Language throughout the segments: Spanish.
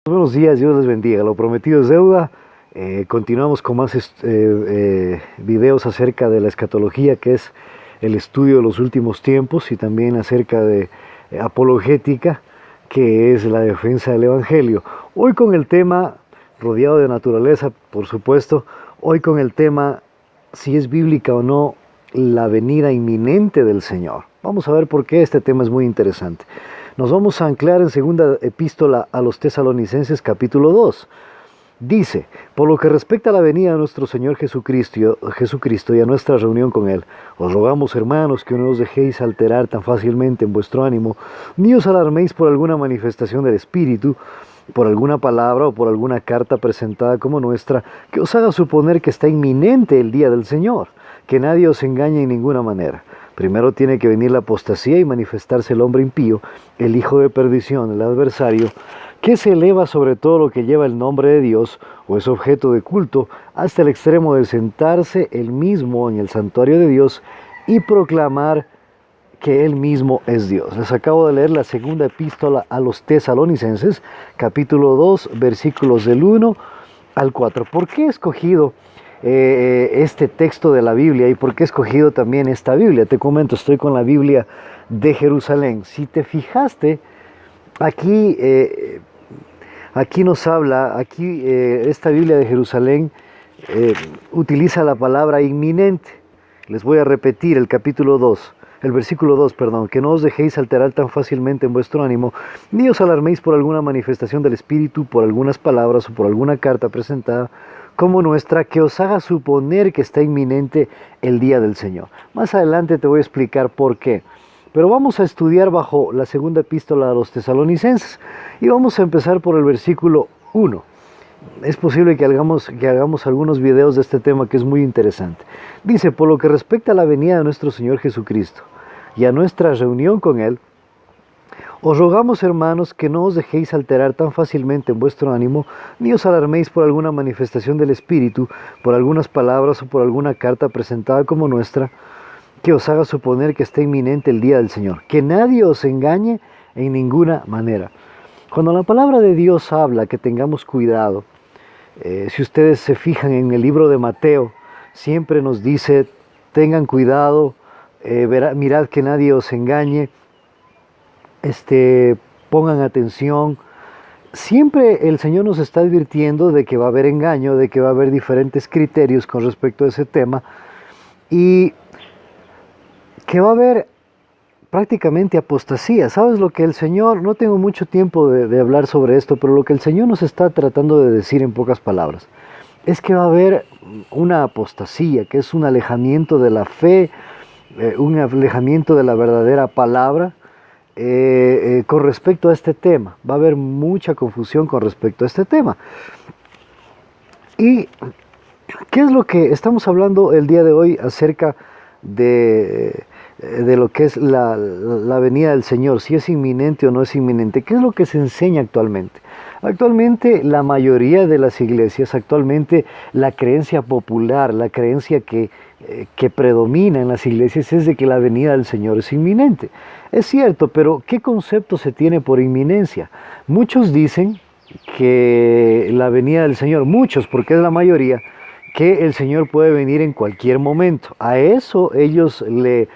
Buenos días, Dios les bendiga. Lo prometido es deuda. Continuamos con más videos acerca de la escatología, que es el estudio de los últimos tiempos, y también acerca de apologética, que es la defensa del Evangelio. Hoy con el tema, rodeado de naturaleza, por supuesto, hoy con el tema, si es bíblica o no, la venida inminente del Señor. Vamos a ver por qué este tema es muy interesante. Nos vamos a anclar en segunda epístola a los Tesalonicenses capítulo 2. Dice: por lo que respecta a la venida de nuestro Señor Jesucristo y a nuestra reunión con Él, os rogamos, hermanos, que no os dejéis alterar tan fácilmente en vuestro ánimo, ni os alarméis por alguna manifestación del Espíritu, por alguna palabra o por alguna carta presentada como nuestra, que os haga suponer que está inminente el día del Señor, que nadie os engañe en ninguna manera. Primero tiene que venir la apostasía y manifestarse el hombre impío, el hijo de perdición, el adversario, que se eleva sobre todo lo que lleva el nombre de Dios o es objeto de culto, hasta el extremo de sentarse él mismo en el santuario de Dios y proclamar que él mismo es Dios. Les acabo de leer la segunda epístola a los Tesalonicenses, capítulo 2, versículos del 1 al 4. ¿Por qué he escogido este texto de la Biblia y por qué he escogido también esta Biblia? Te comento, estoy con la Biblia de Jerusalén. Si te fijaste, aquí nos habla, esta Biblia de Jerusalén utiliza la palabra inminente. Les voy a repetir el versículo 2, que no os dejéis alterar tan fácilmente en vuestro ánimo, ni os alarméis por alguna manifestación del Espíritu, por algunas palabras o por alguna carta presentada como nuestra, que os haga suponer que está inminente el día del Señor. Más adelante te voy a explicar por qué. Pero vamos a estudiar bajo la segunda epístola a los Tesalonicenses y vamos a empezar por el versículo 1. Es posible que hagamos algunos videos de este tema que es muy interesante. Dice: por lo que respecta a la venida de nuestro Señor Jesucristo y a nuestra reunión con Él, os rogamos, hermanos, que no os dejéis alterar tan fácilmente en vuestro ánimo, ni os alarméis por alguna manifestación del Espíritu, por algunas palabras o por alguna carta presentada como nuestra, que os haga suponer que está inminente el día del Señor. Que nadie os engañe en ninguna manera. Cuando la palabra de Dios habla que tengamos cuidado, si ustedes se fijan en el libro de Mateo, siempre nos dice: tengan cuidado, mirad que nadie os engañe, pongan atención. Siempre el Señor nos está advirtiendo de que va a haber engaño, de que va a haber diferentes criterios con respecto a ese tema, y que va a haber prácticamente apostasía. ¿Sabes lo que el Señor? No tengo mucho tiempo de hablar sobre esto, pero lo que el Señor nos está tratando de decir en pocas palabras es que va a haber una apostasía, que es un alejamiento de la fe, un alejamiento de la verdadera palabra con respecto a este tema. Va a haber mucha confusión con respecto a este tema. ¿Y qué es lo que estamos hablando el día de hoy acerca de lo que es la venida del Señor? Si es inminente o no es inminente. ¿Qué es lo que se enseña actualmente? Actualmente la mayoría de las iglesias, la creencia popular, la creencia que predomina en las iglesias es de que la venida del Señor es inminente. Es cierto, pero ¿qué concepto se tiene por inminencia? Muchos dicen que la venida del Señor, muchos, porque es la mayoría, que el Señor puede venir en cualquier momento. A eso ellos le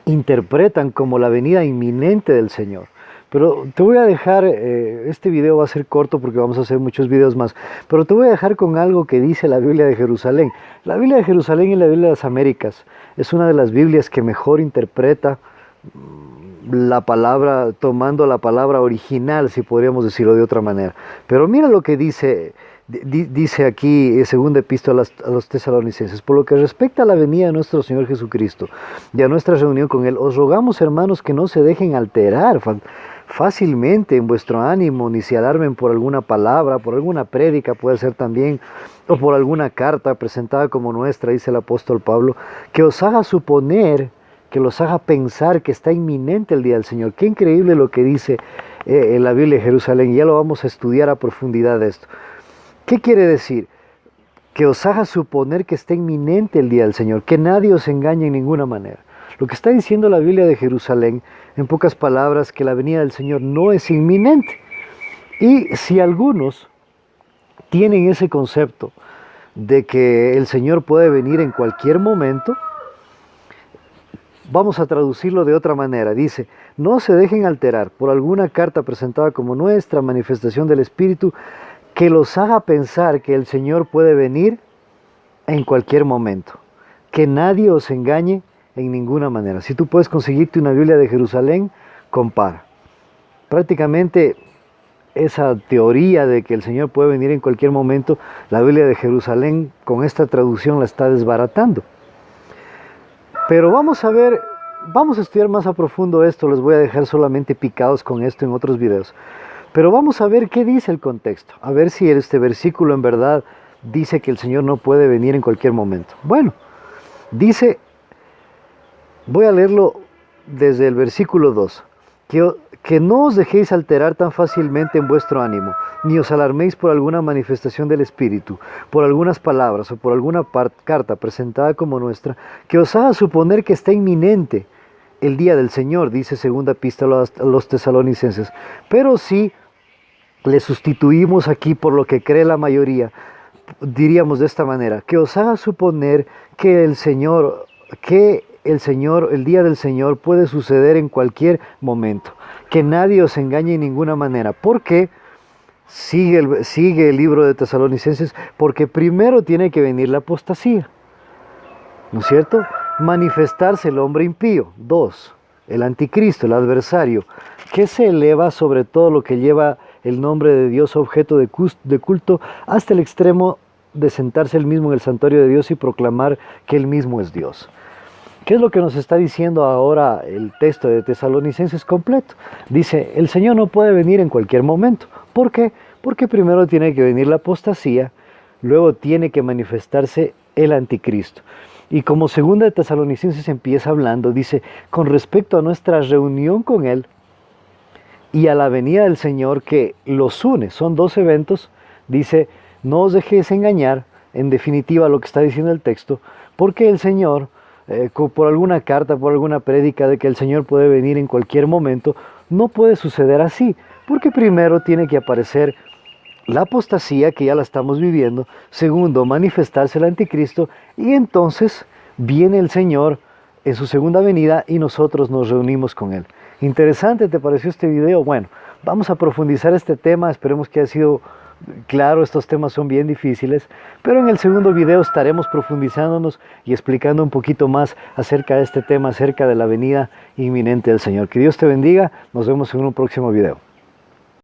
interpretan como la venida inminente del Señor. Pero te voy a dejar, este video va a ser corto porque vamos a hacer muchos videos más, pero te voy a dejar con algo que dice la Biblia de Jerusalén. La Biblia de Jerusalén y la Biblia de las Américas es una de las Biblias que mejor interpreta la palabra, tomando la palabra original, si podríamos decirlo de otra manera. Pero mira lo que dice aquí, segunda epístola a los Tesalonicenses: por lo que respecta a la venida de nuestro Señor Jesucristo y a nuestra reunión con Él, os rogamos, hermanos, que no se dejen alterar fácilmente en vuestro ánimo, ni se alarmen por alguna palabra, por alguna prédica, puede ser también, o por alguna carta presentada como nuestra, dice el apóstol Pablo, que os haga suponer, que los haga pensar que está inminente el día del Señor. Qué increíble lo que dice en la Biblia de Jerusalén. Ya lo vamos a estudiar a profundidad esto. ¿Qué quiere decir? Que os haga suponer que está inminente el día del Señor, que nadie os engañe en ninguna manera. Lo que está diciendo la Biblia de Jerusalén En pocas palabras, que la venida del Señor no es inminente. Y si algunos tienen ese concepto de que el Señor puede venir en cualquier momento, vamos a traducirlo de otra manera. Dice, no se dejen alterar por alguna carta presentada como nuestra manifestación del Espíritu que los haga pensar que el Señor puede venir en cualquier momento. Que nadie os engañe en ninguna manera. Si tú puedes conseguirte una Biblia de Jerusalén, compara. Prácticamente esa teoría de que el Señor puede venir en cualquier momento, la Biblia de Jerusalén con esta traducción la está desbaratando. Pero vamos a estudiar más a profundo esto, les voy a dejar solamente picados con esto en otros videos. Pero vamos a ver qué dice el contexto, a ver si este versículo en verdad dice que el Señor no puede venir en cualquier momento. Bueno, dice, voy a leerlo desde el versículo 2, que no os dejéis alterar tan fácilmente en vuestro ánimo, ni os alarméis por alguna manifestación del Espíritu, por algunas palabras o por alguna carta presentada como nuestra, que os haga suponer que está inminente el día del Señor, dice segunda epístola a los tesalonicenses. Pero si le sustituimos aquí por lo que cree la mayoría, diríamos de esta manera, que os haga suponer que el día del Señor puede suceder en cualquier momento, que nadie os engañe en ninguna manera. ¿Por qué? Sigue el libro de Tesalonicenses, porque primero tiene que venir la apostasía, ¿no es cierto? Manifestarse el hombre impío. 2, el anticristo, el adversario, que se eleva sobre todo lo que lleva el nombre de Dios objeto de culto, hasta el extremo de sentarse él mismo en el santuario de Dios y proclamar que él mismo es Dios. ¿Qué es lo que nos está diciendo ahora el texto de Tesalonicenses completo? Dice, el Señor no puede venir en cualquier momento. ¿Por qué? Porque primero tiene que venir la apostasía, luego tiene que manifestarse el anticristo. Y como segunda de Tesalonicenses empieza hablando, dice, con respecto a nuestra reunión con Él y a la venida del Señor que los une, son 2 eventos, dice, no os dejéis engañar, en definitiva lo que está diciendo el texto, porque el Señor, por alguna carta, por alguna prédica de que el Señor puede venir en cualquier momento, no puede suceder así, porque primero tiene que aparecer la apostasía, que ya la estamos viviendo, segundo, manifestarse el anticristo, y entonces viene el Señor en su segunda venida y nosotros nos reunimos con Él. ¿Interesante te pareció este video? Bueno, vamos a profundizar este tema, esperemos que haya sido claro, estos temas son bien difíciles, pero en el segundo video estaremos profundizándonos y explicando un poquito más acerca de este tema, acerca de la venida inminente del Señor. Que Dios te bendiga, nos vemos en un próximo video.